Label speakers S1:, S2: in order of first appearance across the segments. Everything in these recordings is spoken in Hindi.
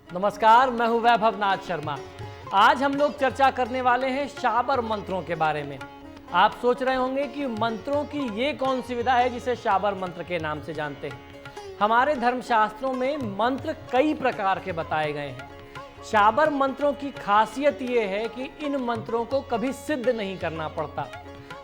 S1: नमस्कार, मैं हूं वैभव नाथ शर्मा। आज हम लोग चर्चा करने वाले हैं शाबर मंत्रों के बारे में। आप सोच रहे होंगे कि मंत्रों की ये कौन सी विधा है जिसे शाबर मंत्र के नाम से जानते हैं। हमारे धर्मशास्त्रों में मंत्र कई प्रकार के बताए गए हैं। शाबर मंत्रों की खासियत ये है कि इन मंत्रों को कभी सिद्ध नहीं करना पड़ता।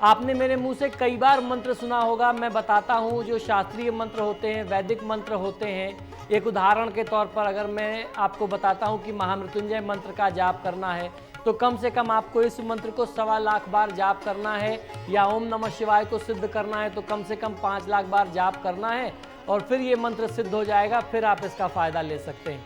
S1: आपने मेरे मुंह से कई बार मंत्र सुना होगा। मैं बताता हूँ जो शास्त्रीय मंत्र होते हैं, वैदिक मंत्र होते हैं। एक उदाहरण के तौर पर अगर मैं आपको बताता हूँ कि महामृत्युंजय मंत्र का जाप करना है तो कम से कम आपको इस मंत्र को 1.25 लाख बार जाप करना है, या ओम नमः शिवाय को सिद्ध करना है तो कम से कम 5 लाख बार जाप करना है और फिर ये मंत्र सिद्ध हो जाएगा, फिर आप इसका फ़ायदा ले सकते हैं।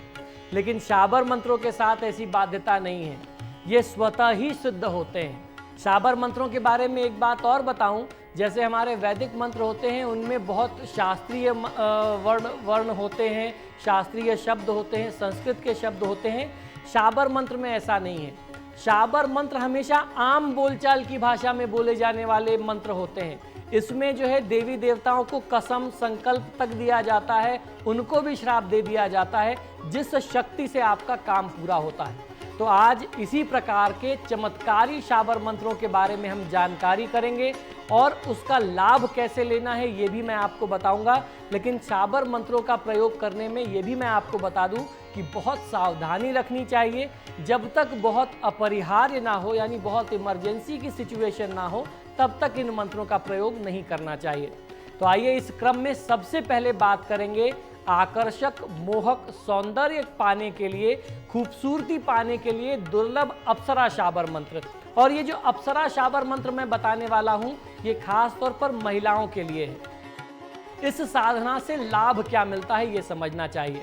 S1: लेकिन शाबर मंत्रों के साथ ऐसी बाध्यता नहीं है, ये स्वतः ही सिद्ध होते हैं। शाबर मंत्रों के बारे में एक बात और बताऊं, जैसे हमारे वैदिक मंत्र होते हैं उनमें बहुत शास्त्रीय वर्ण होते हैं, शास्त्रीय शब्द होते हैं, संस्कृत के शब्द होते हैं। शाबर मंत्र में ऐसा नहीं है। शाबर मंत्र हमेशा आम बोलचाल की भाषा में बोले जाने वाले मंत्र होते हैं। इसमें जो है देवी देवताओं को कसम संकल्प तक दिया जाता है, उनको भी श्राप दे दिया जाता है जिस शक्ति से आपका काम पूरा होता है। तो आज इसी प्रकार के चमत्कारी शाबर मंत्रों के बारे में हम जानकारी करेंगे और उसका लाभ कैसे लेना है ये भी मैं आपको बताऊंगा। लेकिन शाबर मंत्रों का प्रयोग करने में ये भी मैं आपको बता दूं कि बहुत सावधानी रखनी चाहिए। जब तक बहुत अपरिहार्य ना हो, यानी बहुत इमरजेंसी की सिचुएशन ना हो, तब तक इन मंत्रों का प्रयोग नहीं करना चाहिए। तो आइए इस क्रम में सबसे पहले बात करेंगे आकर्षक, मोहक सौंदर्य पाने के लिए, खूबसूरती पाने के लिए दुर्लभ अप्सरा शाबर मंत्र। और ये जो अप्सरा शाबर मंत्र मैं बताने वाला हूं, ये खास तौर पर महिलाओं के लिए है। इस साधना से लाभ क्या मिलता है ये समझना चाहिए।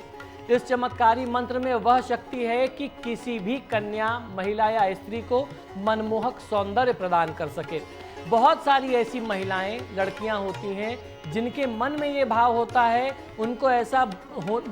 S1: इस चमत्कारी मंत्र में वह शक्ति है कि किसी भी कन्या, महिला या स्त्री को मनमोहक सौंदर्य प्रदान कर सके। बहुत सारी ऐसी महिलाएं, लड़कियां होती हैं जिनके मन में ये भाव होता है, उनको ऐसा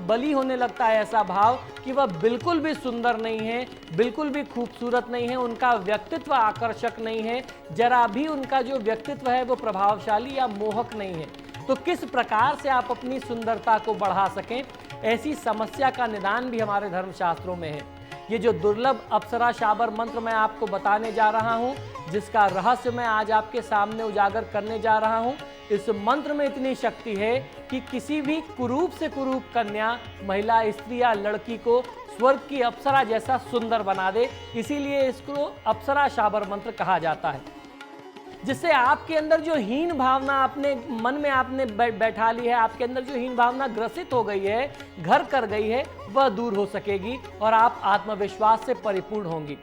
S1: बली होने लगता है ऐसा भाव कि वह बिल्कुल भी सुंदर नहीं है, बिल्कुल भी खूबसूरत नहीं है, उनका व्यक्तित्व आकर्षक नहीं है, जरा भी उनका जो व्यक्तित्व है वो प्रभावशाली या मोहक नहीं है। तो किस प्रकार से आप अपनी सुंदरता को बढ़ा सकें, ऐसी समस्या का निदान भी हमारे धर्मशास्त्रों में है। ये जो दुर्लभ अप्सरा शाबर मंत्र मैं आपको बताने जा रहा हूँ, जिसका रहस्य मैं आज आपके सामने उजागर करने जा रहा हूँ, इस मंत्र में इतनी शक्ति है कि किसी भी कुरूप से कुरूप कन्या, महिला, स्त्री या लड़की को स्वर्ग की अप्सरा जैसा सुंदर बना दे। इसीलिए इसको अप्सरा शाबर मंत्र कहा जाता है। जिससे आपके अंदर जो हीन भावना आपने मन में आपने बैठा ली है, आपके अंदर जो हीन भावना ग्रसित हो गई है, घर कर गई है, वह दूर हो सकेगी और आप आत्मविश्वास से परिपूर्ण होंगी।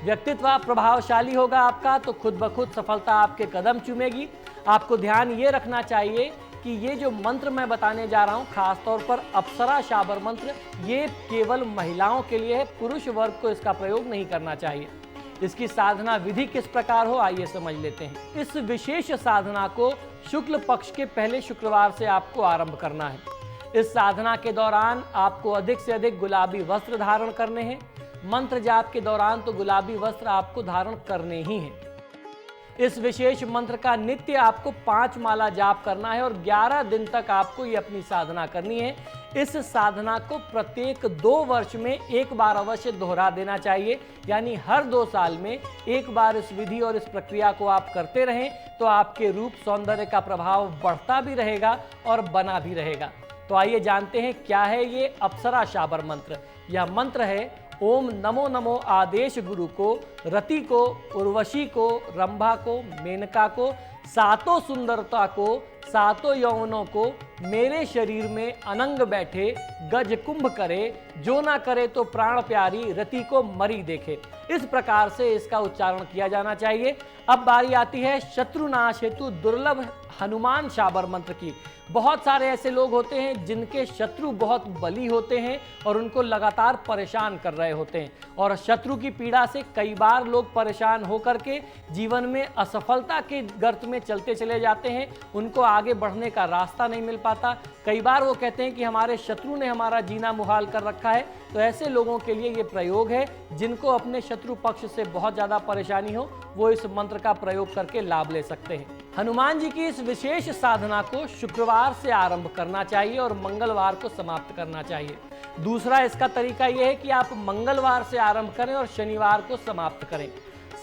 S1: व्यक्तित्व प्रभावशाली होगा आपका तो खुद ब खुद सफलता आपके कदम चूमेगी। आपको ध्यान ये रखना चाहिए कि ये जो मंत्र मैं बताने जा रहा हूँ, खासतौर पर अप्सरा शाबर मंत्र, ये केवल महिलाओं के लिए है। पुरुष वर्ग को इसका प्रयोग नहीं करना चाहिए। इसकी साधना विधि किस प्रकार हो, आइए समझ लेते हैं। इस विशेष साधना को शुक्ल पक्ष के पहले शुक्रवार से आपको आरंभ करना है। इस साधना के दौरान आपको अधिक से अधिक गुलाबी वस्त्र धारण करने हैं। मंत्र जाप के दौरान तो गुलाबी वस्त्र आपको धारण करने ही हैं। इस विशेष मंत्र का नित्य आपको 5 माला जाप करना है और 11 दिन तक आपको ये अपनी साधना करनी है। इस साधना को प्रत्येक 2 वर्ष में एक बार अवश्य दोहरा देना चाहिए, यानी हर 2 साल में एक बार इस विधि और इस प्रक्रिया को आप करते रहें तो आपके रूप सौंदर्य का प्रभाव बढ़ता भी रहेगा और बना भी रहेगा। तो आइए जानते हैं क्या है ये अप्सरा शाबर मंत्र। यह मंत्र है ओम नमो नमो आदेश गुरु को, रति को, उर्वशी को, रंभा को, मेनका को, सातों सुंदरता को, सातों यौवनों को, मेरे शरीर में अनंग बैठे, गज कुंभ करे, जो ना करे तो प्राण प्यारी, रति को मरी देखे। इस प्रकार से इसका उच्चारण किया जाना चाहिए। अब बारी आती है शत्रुनाश हेतु दुर्लभ हनुमान शाबर मंत्र की। बहुत सारे ऐसे लोग होते हैं जिनके शत्रु बहुत बली होते हैं और उनको लगातार परेशान कर रहे होते हैं, और शत्रु की पीड़ा से कई बार लोग परेशान होकर के जीवन में असफलता के गर्त में चलते चले जाते हैं। उनको आगे बढ़ने का रास्ता नहीं मिल पाता। कई बार वो कहते हैं कि हमारे शत्रु ने हमारा जीना मुहाल कर रखा है। तो ऐसे लोगों के लिए ये प्रयोग है। जिनको अपने शत्रु पक्ष से बहुत ज़्यादा परेशानी हो, वो इस मंत्र का प्रयोग करके लाभ ले सकते हैं। हनुमान जी की इस विशेष साधना को शुक्रवार से आरंभ करना चाहिए और मंगलवार को समाप्त करना चाहिए। दूसरा इसका तरीका यह है कि आप मंगलवार से आरंभ करें और शनिवार को समाप्त करें।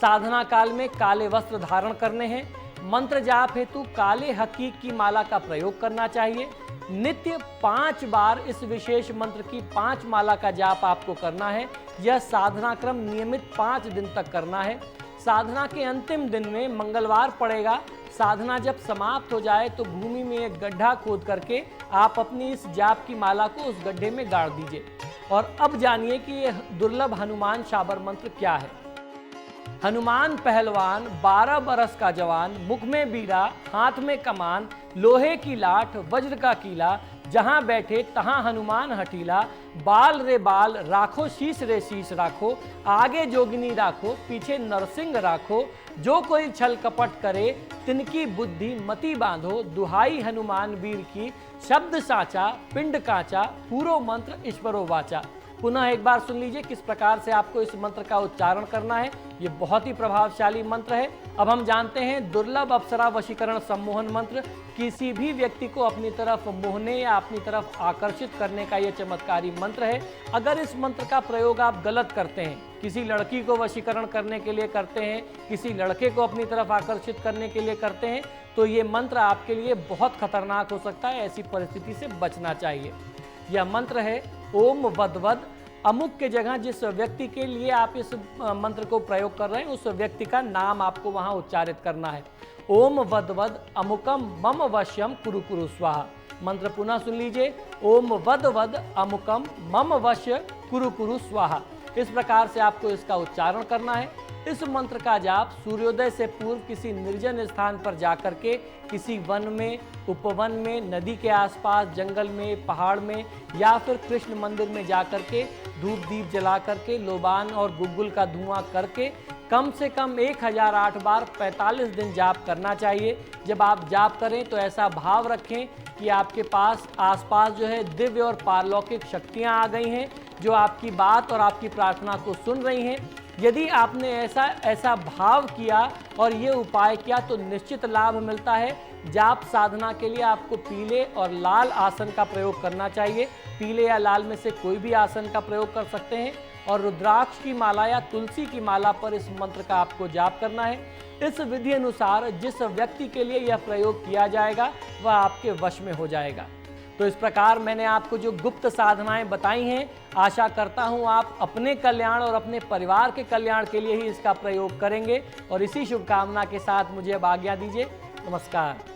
S1: साधना काल में काले वस्त्र धारण करने हैं। मंत्र जाप हेतु काले हकीक की माला का प्रयोग करना चाहिए। नित्य 5 बार इस विशेष मंत्र की 5 माला का जाप आपको करना है। यह साधना क्रम नियमित 5 दिन तक करना है। साधना के अंतिम दिन में मंगलवार पड़ेगा। साधना जब समाप्त हो जाए तो भूमि में एक गड्ढा खोद करके आप अपनी इस जाप की माला को उस गड्ढे में गाड़ दीजिए। और अब जानिए कि यह दुर्लभ हनुमान शाबर मंत्र क्या है। हनुमान पहलवान, 12 बरस का जवान, मुख में बीड़ा, हाथ में कमान, लोहे की लाठ, वज्र का कीला, जहां बैठे तहां हनुमान हटीला, बाल रे बाल राखो, शीश रे शीश राखो, आगे जोगिनी राखो, पीछे नरसिंह राखो, जो कोई छल कपट करे तिनकी बुद्धि मति बांधो, दुहाई हनुमान वीर की, शब्द साचा पिंड काचा, पूरो मंत्र ईश्वरो वाचा। पुनः एक बार सुन लीजिए किस प्रकार से आपको इस मंत्र का उच्चारण करना है। ये बहुत ही प्रभावशाली मंत्र है। अब हम जानते हैं दुर्लभ अप्सरा वशीकरण सम्मोहन मंत्र किसी भी व्यक्ति को अपनी तरफ मोहने या अपनी तरफ आकर्षित करने का यह चमत्कारी मंत्र है। अगर इस मंत्र का प्रयोग आप गलत करते हैं, किसी लड़की को वशीकरण करने के लिए करते हैं, किसी लड़के को अपनी तरफ आकर्षित करने के लिए करते हैं, तो ये मंत्र आपके लिए बहुत खतरनाक हो सकता है। ऐसी परिस्थिति से बचना चाहिए। यह मंत्र है ओम वद वद। अमुक के जगह जिस व्यक्ति के लिए आप इस मंत्र को प्रयोग कर रहे हैं उस व्यक्ति का नाम आपको वहां उच्चारित करना है। ओम वद वद अमुकम मम वश्यम कुरु कुरु स्वाहा। मंत्र पुनः सुन लीजिए। ओम वद वद अमुकम मम वश्य कुरु कुरु स्वाहा। इस प्रकार से आपको इसका उच्चारण करना है। इस मंत्र का जाप सूर्योदय से पूर्व किसी निर्जन स्थान पर जाकर के, किसी वन में, उपवन में, नदी के आसपास, जंगल में, पहाड़ में या फिर कृष्ण मंदिर में जाकर के धूप दीप जला करके, लोबान और गुग्गुल का धुआं करके कम से कम 1008 बार 45 दिन जाप करना चाहिए। जब आप जाप करें तो ऐसा भाव रखें कि आपके पास आसपास जो है दिव्य और पारलौकिक शक्तियाँ आ गई हैं जो आपकी बात और आपकी प्रार्थना को सुन रही हैं। यदि आपने ऐसा भाव किया और ये उपाय किया तो निश्चित लाभ मिलता है। जाप साधना के लिए आपको पीले और लाल आसन का प्रयोग करना चाहिए। पीले या लाल में से कोई भी आसन का प्रयोग कर सकते हैं और रुद्राक्ष की माला या तुलसी की माला पर इस मंत्र का आपको जाप करना है। इस विधि अनुसार जिस व्यक्ति के लिए यह प्रयोग किया जाएगा वह आपके वश में हो जाएगा। तो इस प्रकार मैंने आपको जो गुप्त साधनाएं बताई हैं, आशा करता हूं आप अपने कल्याण और अपने परिवार के कल्याण के लिए ही इसका प्रयोग करेंगे। और इसी शुभकामना के साथ मुझे अब आज्ञा दीजिए। नमस्कार।